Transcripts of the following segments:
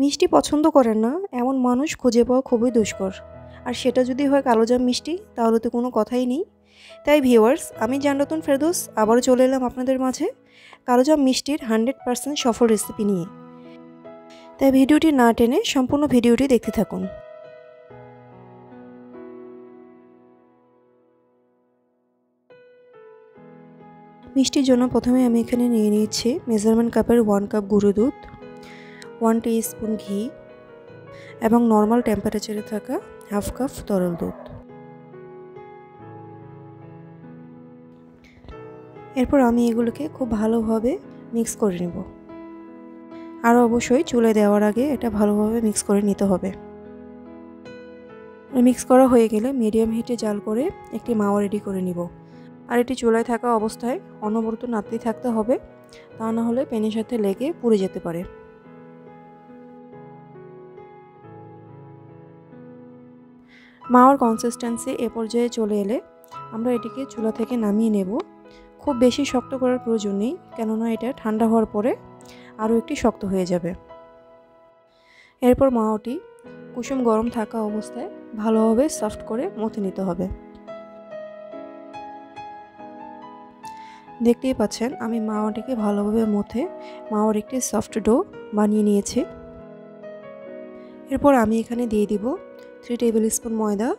মিষ্টি পছন্দ করেন না এমন মানুষ খুঁজে পাওয়া খুবই দুষ্কর। আর সেটা যদি হয় কালোজাম মিষ্টি, তাহলে তো কোনো কথাই নেই। তাই ভিউয়ার্স, আমি জান্নাতুন ফেরদৌস আবারও চলে এলাম আপনাদের মাঝে কালোজাম মিষ্টির 100% সফল রেসিপি নিয়ে। তাই ভিডিওটি না টেনে সম্পূর্ণ ভিডিওটি দেখতে থাকুন। মিষ্টির জন্য প্রথমে আমি এখানে নিয়ে নিয়েছি মেজারমেন্ট কাপের 1 কাপ গুঁড়ো দুধ, 1 টিস্পুন ঘি এবং নর্মাল টেম্পারেচারে থাকা হাফ কাপ তরল দুধ। এরপর আমি এগুলোকে খুব ভালোভাবে মিক্স করে নেব। আর অবশ্যই চুলায় দেওয়ার আগে এটা ভালোভাবে মিক্স করে নিতে হবে। মিক্স করা হয়ে গেলে মিডিয়াম হিটে জাল করে একটি মাওয়া রেডি করে নিব। আর এটি চুলায় থাকা অবস্থায় অনবরত নাড়তেই থাকতে হবে, তা না হলে প্যানের সাথে লেগে পুড়ে যেতে পারে। মাওয়ার কনসিস্টেন্সি এ পর্যায়ে চলে এলে আমরা এটিকে চুলা থেকে নামিয়ে নেব। খুব বেশি শক্ত করার প্রয়োজন নেই, কেননা এটা ঠান্ডা হওয়ার পরে আরও একটি শক্ত হয়ে যাবে। এরপর মাওয়াটি কুসুম গরম থাকা অবস্থায় ভালোভাবে সফট করে মথে নিতে হবে। দেখতেই পাচ্ছেন আমি মাওয়াটিকে ভালোভাবে মথে মাওয়ার একটি সফট ডো বানিয়ে নিয়েছি। এরপর আমি এখানে দিয়ে দিব 3 টেবিল স্পুন ময়দা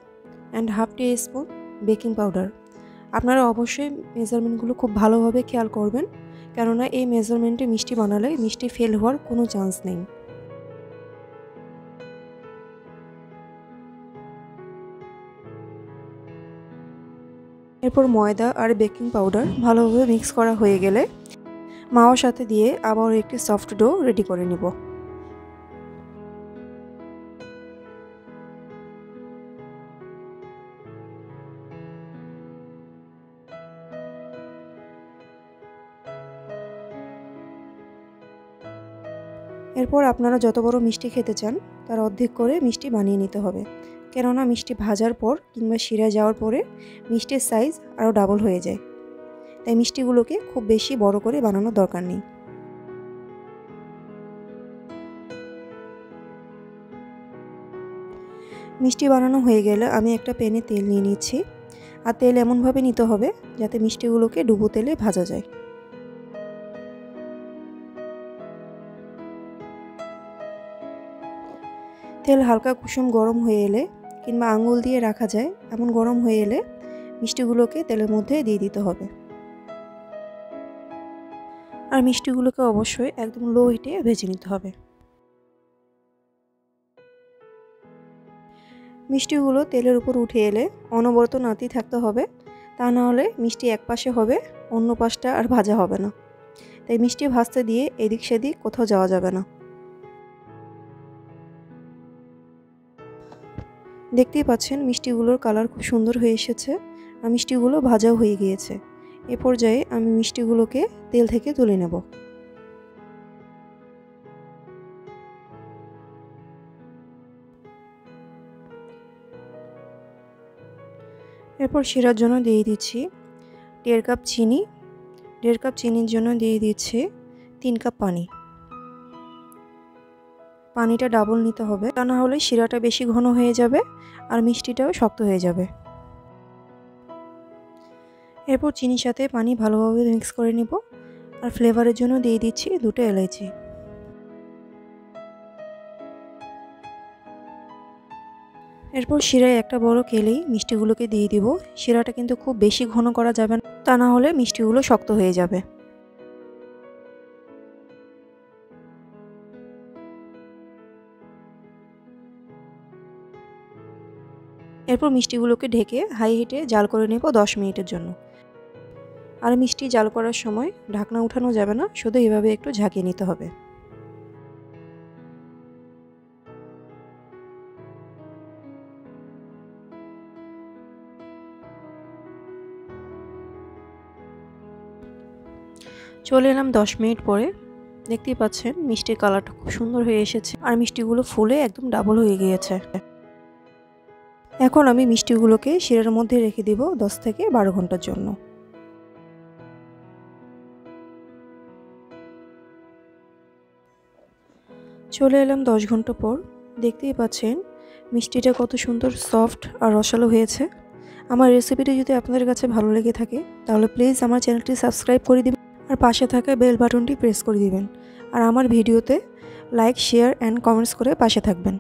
and half T spoon baking powder. আপনারা অবশ্যই মেজারমেন্টগুলো খুব ভালোভাবে খেয়াল করবেন, কেননা এই মেজারমেন্টে মিষ্টি বানালে মিষ্টি ফেল হওয়ার কোনো চান্স নেই। এরপর ময়দা আর বেকিং পাউডার ভালোভাবে মিক্স করা হয়ে গেলে মাওয়ার সাথে দিয়ে আবার একটি সফট ডো রেডি করে নিব। এরপর আপনারা যত বড় মিষ্টি খেতে চান তার অর্ধেক করে মিষ্টি বানিয়ে নিতে হবে, কেননা মিষ্টি ভাজার পর কিংবা শিরা যাওয়ার পরে মিষ্টির সাইজ আরও ডাবল হয়ে যায়। তাই মিষ্টিগুলোকে খুব বেশি বড় করে বানানোর দরকার নেই। মিষ্টি বানানো হয়ে গেলে আমি একটা প্যানে তেল নিয়ে নিচ্ছি। আর তেল এমনভাবে নিতে হবে যাতে মিষ্টিগুলোকে ডুবো তেলে ভাজা যায়। তেল হালকা কুসুম গরম হয়ে এলে কিংবা আঙুল দিয়ে রাখা যায় এমন গরম হয়ে এলে মিষ্টিগুলোকে তেলের মধ্যে দিয়ে দিতে হবে। আর মিষ্টিগুলোকে অবশ্যই একদম লো হিটে ভেজে নিতে হবে। মিষ্টিগুলো তেলের উপর উঠে এলে অনবরত নাড়তেই থাকতে হবে, তা না হলে মিষ্টি এক পাশে হবে, অন্য পাশটা আর ভাজা হবে না। তাই মিষ্টি ভাজতে দিয়ে এদিক সেদিক কোথাও যাওয়া যাবে না। দেখতেই পাচ্ছেন মিষ্টিগুলোর কালার খুব সুন্দর হয়ে এসেছে আর মিষ্টিগুলো ভাজাও হয়ে গিয়েছে। এ পর্যায়ে আমি মিষ্টিগুলোকে তেল থেকে তুলে নেব। এরপর শিরার জন্য দিয়ে দিচ্ছি 1.5 কাপ চিনি। 1.5 কাপ চিনির জন্য দিয়ে দিচ্ছি 3 কাপ পানি। পানিটা ডাবল নিতে হবে, তা না হলে শিরাটা বেশি ঘন হয়ে যাবে আর মিষ্টিটাও শক্ত হয়ে যাবে। এরপর চিনির সাথে পানি ভালোভাবে মিক্স করে নিব। আর ফ্লেভারের জন্য দিয়ে দিচ্ছি 2টা এলাচি। এরপর শিরায় একটা বড় কেলেই মিষ্টিগুলোকে দিয়ে দিব। শিরাটা কিন্তু খুব বেশি ঘন করা যাবে না, তা না হলে মিষ্টিগুলো শক্ত হয়ে যাবে। এরপর মিষ্টিগুলোকে ঢেকে হাই হিটে জাল করে নেব 10 মিনিটের জন্য। আর মিষ্টি জাল করার সময় ঢাকনা উঠানো যাবে না, শুধু এভাবে একটু ঝাঁকিয়ে নিতে হবে। চলে এলাম 10 মিনিট পরে। দেখতেই পাচ্ছেন মিষ্টির কালারটা খুব সুন্দর হয়ে এসেছে আর মিষ্টিগুলো ফুলে একদম ডাবল হয়ে গিয়েছে। এখন আমি মিষ্টিগুলোকে শিরার মধ্যে রেখে দিব 10 থেকে 12 ঘন্টার জন্য। চলে এলাম 10 ঘন্টা পর। দেখতেই পাচ্ছেন মিষ্টিটা কত সুন্দর সফট আর রসালো হয়েছে। আমার রেসিপিটি যদি আপনাদের কাছে ভালো লেগে থাকে তাহলে প্লিজ আমার চ্যানেলটি সাবস্ক্রাইব করে দিবেন আর পাশে থাকা বেল বাটনটি প্রেস করে দিবেন। আর আমার ভিডিওতে লাইক, শেয়ার অ্যান্ড কমেন্টস করে পাশে থাকবেন।